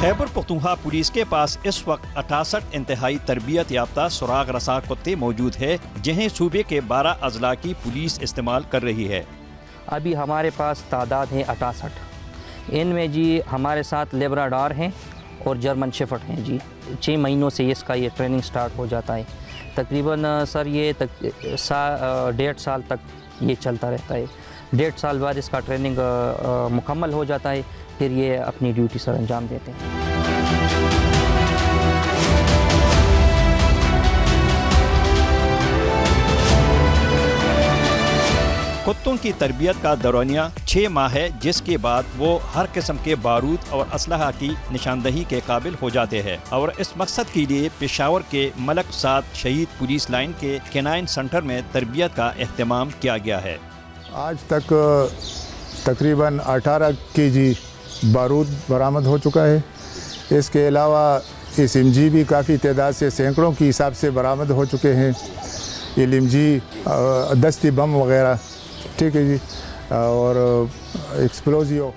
Khyber Pakhtunkhwa police کے پاس اس وقت 68 انتہائی تربیت یافتہ سراغ رساں کتے موجود ہیں جنہیں صوبے کے 12 اضلاع کی پولیس استعمال کر رہی ہے۔ ابھی ہمارے پاس تعداد ہے 68۔ ان میں جی ہمارے ساتھ لیبراڈور ہیں اور جرمن شیفرڈ ہیں جی۔ 6 مہینوں سے اس کا یہ ٹریننگ سٹارٹ ہو جاتا ہے۔ تقریباً سر یہ 1.5 سال تک یہ چلتا رہتا ہے۔ 1.5 سال بعد اس کا ٹریننگ مکمل ہو جاتا ہے، پھر یہ اپنی ڈیوٹی سر انجام دیتے ہیں۔ کتوں کی تربیت کا دورانیہ 6 ماہ ہے، جس کے بعد وہ ہر قسم کے بارود اور اسلحہ کی نشاندہی کے قابل ہو جاتے ہیں، اور اس مقصد کے لیے پشاور کے ملک سعد شہید پولیس لائن کے کینائن سینٹر میں تربیت کا اہتمام کیا گیا ہے۔ آج تک تقریباً 18 kg بارود برآمد ہو چکا ہے۔ اس کے علاوہ SMG بھی کافی تعداد سے سینکڑوں کی حساب سے برآمد ہو چکے ہیں۔ LMG دستی بم وغیرہ، ٹھیک ہے جی، اور ایکسپلوزیو۔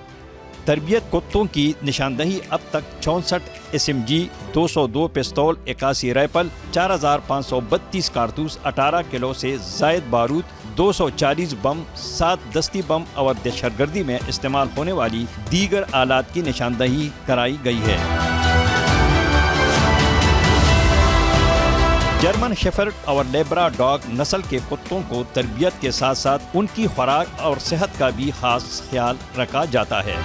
تربیت کتوں کی نشاندہی اب تک 64 SMG، 202 پستول، 81 رائفل، 4532 کارتوس، 18 کلو سے زائد بارود، 240 بم، 7 دستی بم اور دہشت گردی میں استعمال ہونے والی دیگر آلات کی نشاندہی کرائی گئی ہے۔ جرمن شیفرڈ اور لیبرا ڈاگ نسل کے کتوں کو تربیت کے ساتھ ساتھ ان کی خوراک اور صحت کا بھی خاص خیال رکھا جاتا ہے۔